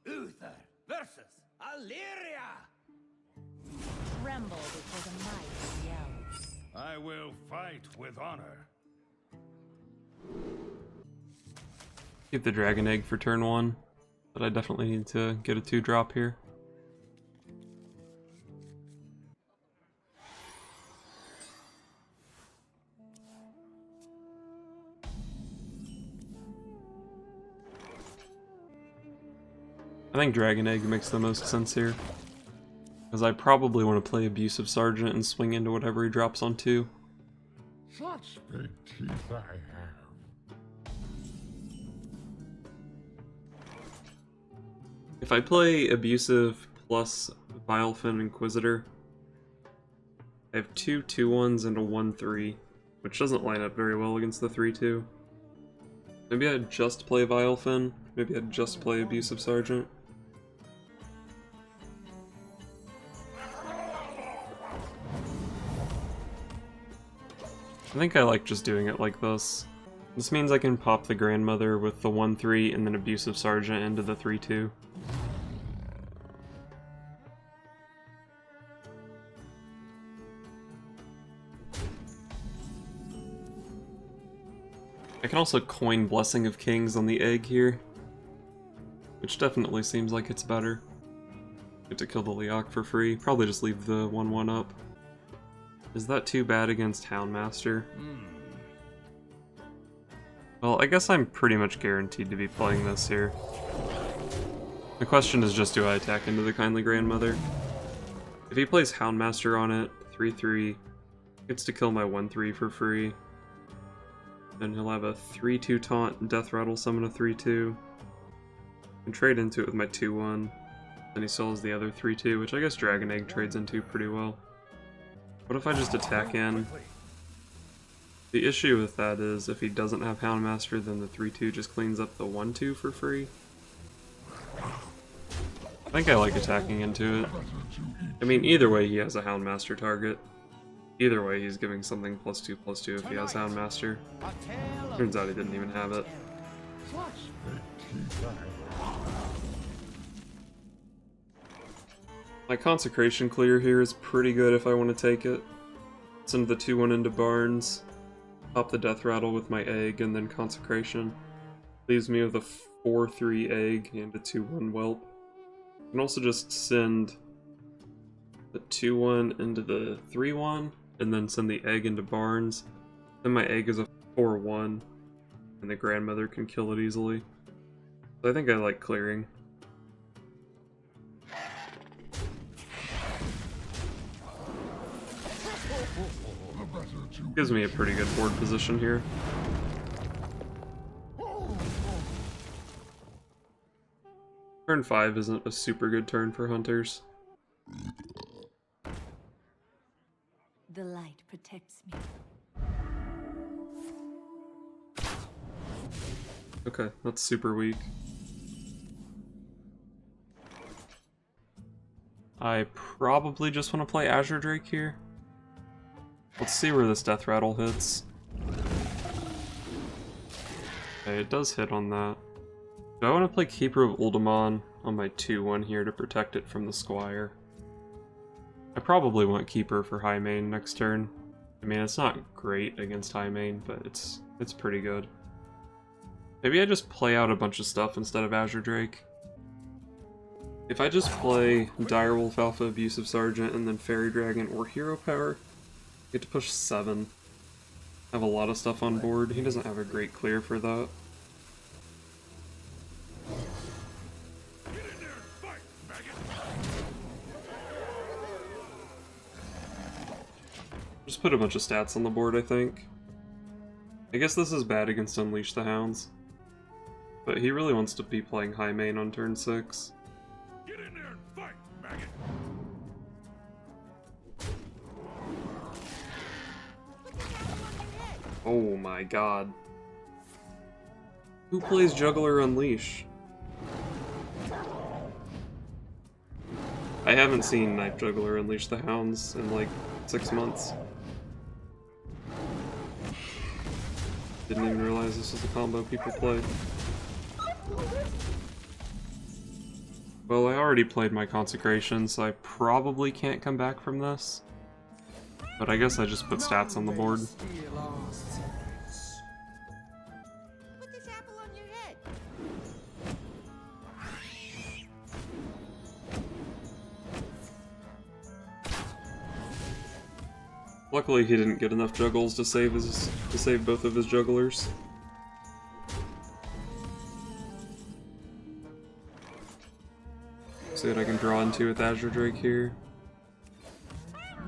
Uther versus Illyria. Tremble before the might of the elves. I will fight with honor. Keep the dragon egg for turn 1, but I definitely need to get a 2-drop here. I think dragon egg makes the most sense here, because I probably want to play Abusive Sergeant and swing into whatever he drops on 2. Such big teeth I have. If I play Abusive plus Vilefin Inquisitor, I have 2 2-1s and a 1-3, which doesn't line up very well against the 3-2. Maybe I'd just play Vilefin, maybe I'd just play Abusive Sergeant. I think I like just doing it like this. This means I can pop the Grandmother with the 1-3 and then Abusive Sergeant into the 3-2. I can also coin Blessing of Kings on the egg here, which definitely seems like it's better. Get to kill the Leok for free, probably just leave the 1-1 up. Is that too bad against Houndmaster? Well, I guess I'm pretty much guaranteed to be playing this here. The question is just, do I attack into the Kindly Grandmother? If he plays Houndmaster on it, 3-3, gets to kill my 1-3 for free. Then he'll have a 3-2 taunt and Death Rattle summon a 3-2. And trade into it with my 2-1. Then he still has the other 3-2, which I guess Dragon Egg trades into pretty well. What if I just attack in? The issue with that is if he doesn't have Houndmaster, then the 3-2 just cleans up the 1-2 for free. I think I like attacking into it. I mean, either way he has a Houndmaster target. Either way he's giving something +2/+2 if he has Houndmaster. Turns out he didn't even have it. My Consecration Clear here is pretty good if I want to take it. Send the 2-1 into Barnes, pop the Death Rattle with my egg, and then Consecration. Leaves me with a 4-3 egg and a 2-1 Whelp. I can also just send the 2-1 into the 3-1, and then send the egg into Barnes. Then my egg is a 4-1, and the Grandmother can kill it easily. So I think I like clearing. Gives me a pretty good board position here. Turn 5 isn't a super good turn for hunters. The light protects me. Okay, that's super weak. I probably just want to play Azure Drake here. Let's see where this Death Rattle hits. Okay, it does hit on that. Do I want to play Keeper of Uldamon on my 2-1 here to protect it from the Squire? I probably want Keeper for high main next turn. I mean, it's not great against high main, but it's pretty good. Maybe I just play out a bunch of stuff instead of Azure Drake. If I just play Direwolf Alpha, Abusive Sergeant, and then Fairy Dragon or Hero Power, I get to push 7. Have a lot of stuff on board. He doesn't have a great clear for that. Just put a bunch of stats on the board, I think. I guess this is bad against Unleash the Hounds. But he really wants to be playing high main on turn 6. Get in there and fight, maggot. Oh my god. Who plays Juggler Unleash? I haven't seen Knife Juggler Unleash the Hounds in like 6 months. Didn't even realize this was a combo people play. Well, I already played my Consecration, so I probably can't come back from this. But I guess I just put stats on the board. Put this apple on your head. Luckily, he didn't get enough juggles to save both of his jugglers. See what I can draw into with Azure Drake here.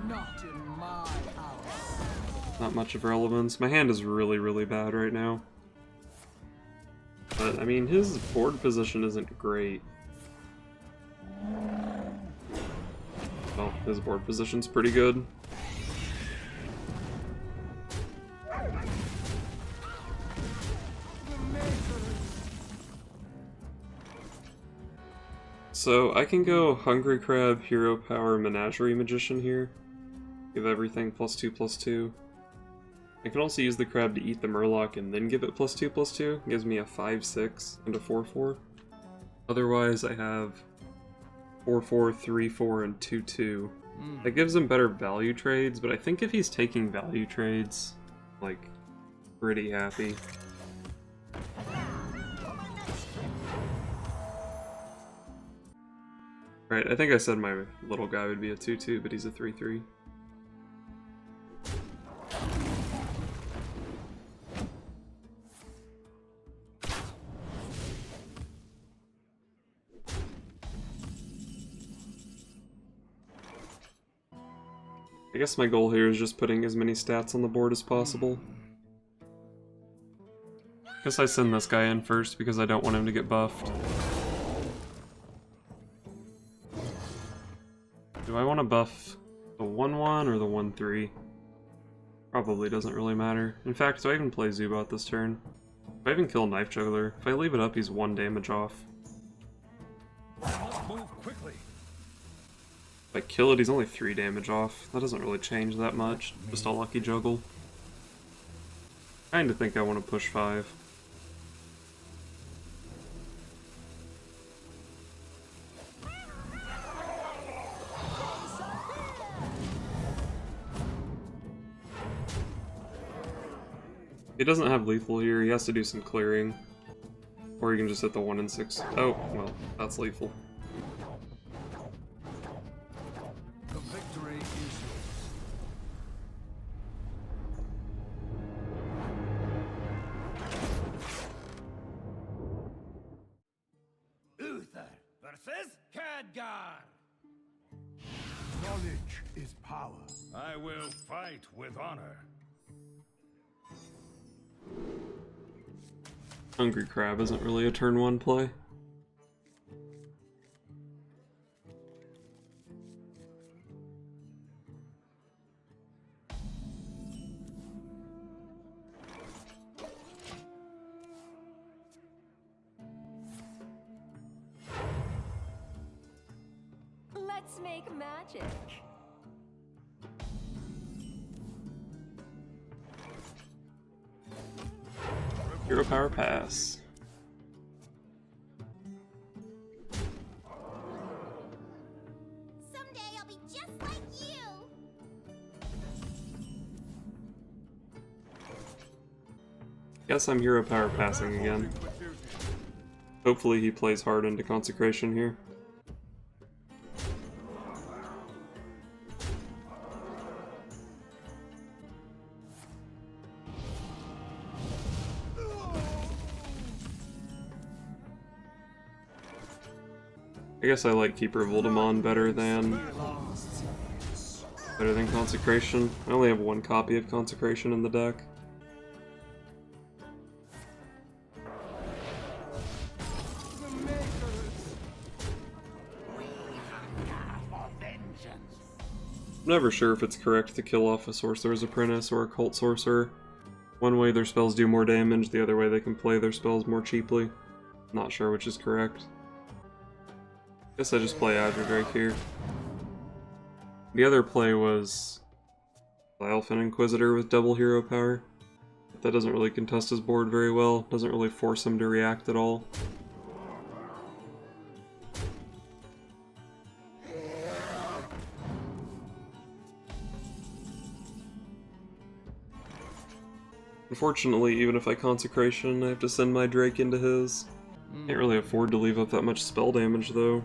Not in my house. Not much of relevance. My hand is really, really bad right now. But, I mean, his board position isn't great. Well, his board position's pretty good. So, I can go Hungry Crab, Hero Power, Menagerie Magician here. Give everything +2/+2. I can also use the crab to eat the Murloc and then give it +2/+2. It gives me a 5/6 and a 4/4. Otherwise, I have 4/4, 3/4, and 2/2. That gives him better value trades, but I think if he's taking value trades, like, pretty happy. Right, I think I said my little guy would be a 2/2, but he's a 3/3. I guess my goal here is just putting as many stats on the board as possible. Guess I send this guy in first because I don't want him to get buffed. Do I want to buff the 1/1 or the 1/3? Probably doesn't really matter. In fact, do I even play Zubat this turn? If I even kill Knife Juggler, if I leave it up, he's 1 damage off. Must move quickly. If I kill it, he's only 3 damage off. That doesn't really change that much. Just a lucky juggle. Kinda think I want to push 5. He doesn't have lethal here, he has to do some clearing. Or you can just hit the 1 and 6. Oh, well, that's lethal. The victory is yours. Uther versus Khadgar. Knowledge is power. I will fight with honor. Hungry Crab isn't really a turn 1 play. Let's make magic. Hero Power Pass. Someday I'll be just like you. Guess I'm Hero Power Passing again. Hopefully he plays hard into Consecration here. I guess I like Keeper of Voldemort better than Consecration. I only have 1 copy of Consecration in the deck. I'm never sure if it's correct to kill off a Sorcerer's Apprentice or a Cult Sorcerer. One way their spells do more damage, the other way they can play their spells more cheaply. Not sure which is correct. Guess I just play Azure Drake here. The other play was Elfin Inquisitor with double hero power. But that doesn't really contest his board very well, doesn't really force him to react at all. Unfortunately, even if I Consecration, I have to send my Drake into his. Can't really afford to leave up that much spell damage, though.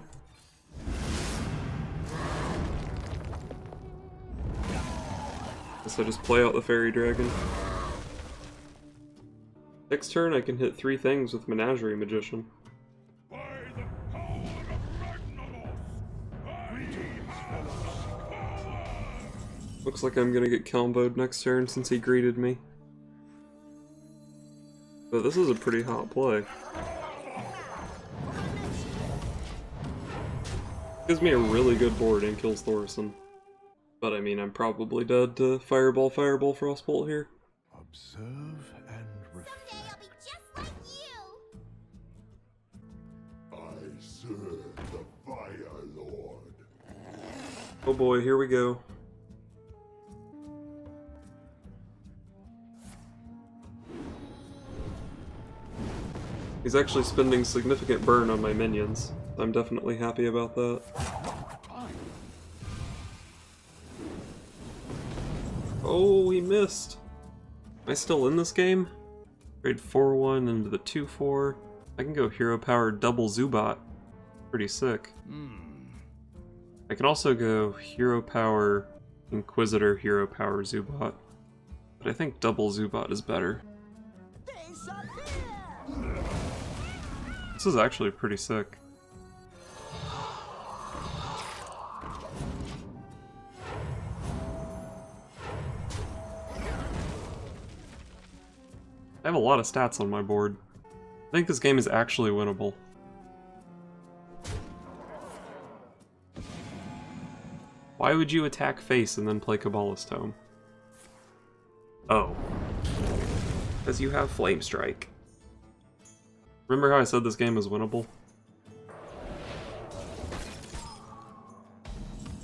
Guess I just play out the Fairy Dragon. Next turn, I can hit 3 things with Menagerie Magician. By the power of Ragnaros, Looks like I'm gonna get comboed next turn since he greeted me. But this is a pretty hot play. Gives me a really good board and kills Thorson. But I mean, I'm probably dead to Fireball, Frostbolt here. observe and Someday I'll be just like you. I serve the Fire Lord. Oh boy, here we go. He's actually spending significant burn on my minions. I'm definitely happy about that. Oh, he missed! Am I still in this game? Trade 4-1 into the 2-4. I can go Hero Power double Zubat. Pretty sick. I can also go Hero Power Inquisitor, Hero Power Zubat. But I think double Zubat is better. This is actually pretty sick. I have a lot of stats on my board. I think this game is actually winnable. Why would you attack face and then play Kabbalist Tome? Oh. Because you have Flame Strike. Remember how I said this game was winnable?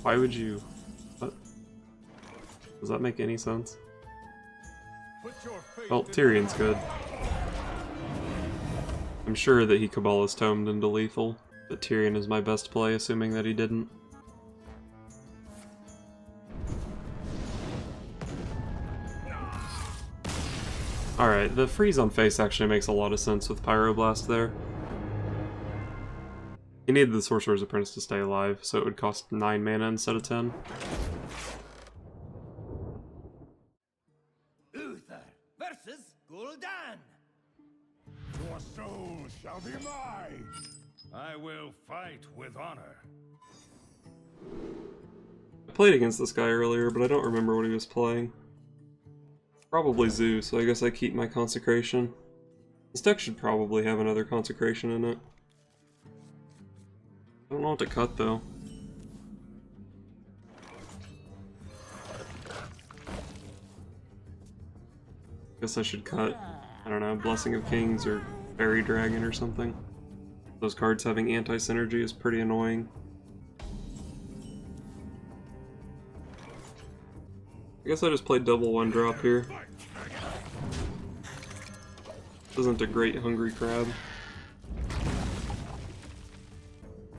Why would you... What? Does that make any sense? Well, Tyrion's good. I'm sure that he Kabbalist Tomed into lethal, but Tyrion is my best play, assuming that he didn't. Alright, the freeze on face actually makes a lot of sense with Pyroblast there. He needed the Sorcerer's Apprentice to stay alive, so it would cost 9 mana instead of 10. Uther versus Gul'dan. Your soul shall be mine. I will fight with honor. I played against this guy earlier, but I don't remember what he was playing. Probably Zoo, so I guess I keep my Consecration. This deck should probably have another Consecration in it. I don't know what to cut, though. Guess I should cut, I don't know, Blessing of Kings or Fairy Dragon or something. Those cards having anti-synergy is pretty annoying. I guess I just played double 1-drop here. Isn't a great Hungry Crab.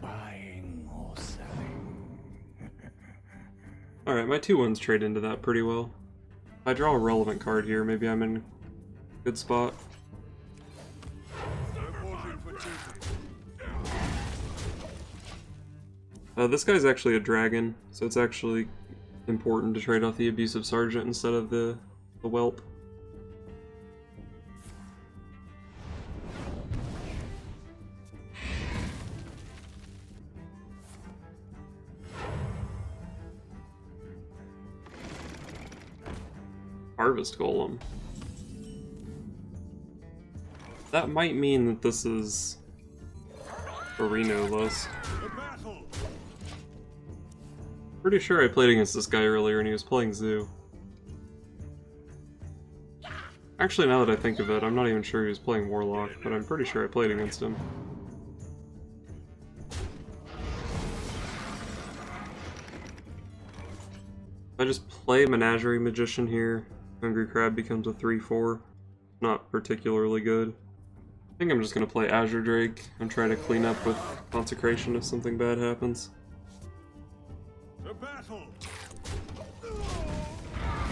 Buying or selling. Alright, my 2-1s trade into that pretty well. If I draw a relevant card here, maybe I'm in a good spot. This guy's actually a dragon, so it's actually important to trade off the Abusive Sergeant instead of the Whelp. Harvest Golem. That might mean that this is a Reno list. Pretty sure I played against this guy earlier and he was playing Zoo. Actually, now that I think of it, I'm not even sure he was playing Warlock, but I'm pretty sure I played against him. I just play Menagerie Magician here. Hungry Crab becomes a 3-4. Not particularly good. I think I'm just gonna play Azure Drake and try to clean up with Consecration if something bad happens.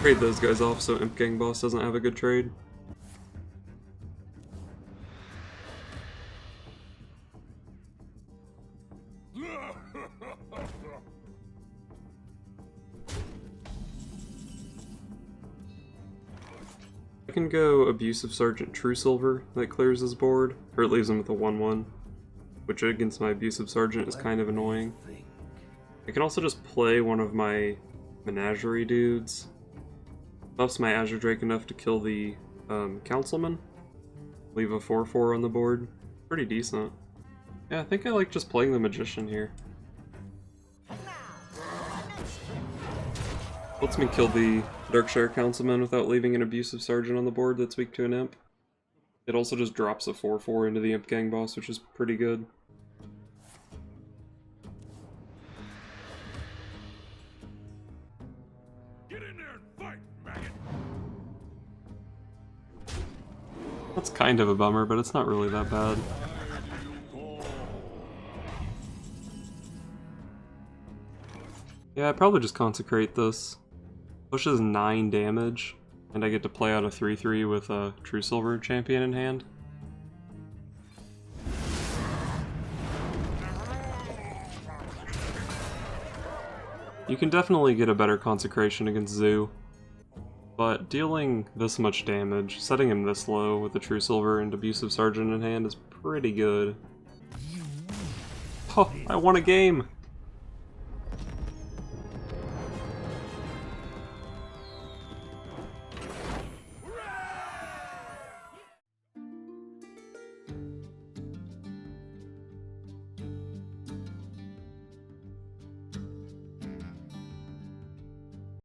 Trade those guys off so Imp Gang Boss doesn't have a good trade. I can go Abusive Sergeant True Silver, that clears his board, or it leaves him with a 1/1, which against my Abusive Sergeant is kind of annoying. I can also just play one of my Menagerie dudes. Buffs my Azure Drake enough to kill the Councilman. Leave a 4/4 on the board. Pretty decent. Yeah, I think I like just playing the Magician here. Lets me kill the Darkshire Councilman without leaving an Abusive Sergeant on the board that's weak to an Imp. It also just drops a 4/4 into the Imp Gang boss, which is pretty good. Get in there and fight, maggot! That's kind of a bummer, but it's not really that bad. Yeah, I'd probably just consecrate this. Pushes 9 damage, and I get to play out a 3/3 with a True Silver champion in hand. You can definitely get a better consecration against Zoo, but dealing this much damage, setting him this low with a True Silver and Abusive Sergeant in hand is pretty good. Oh, I won a game!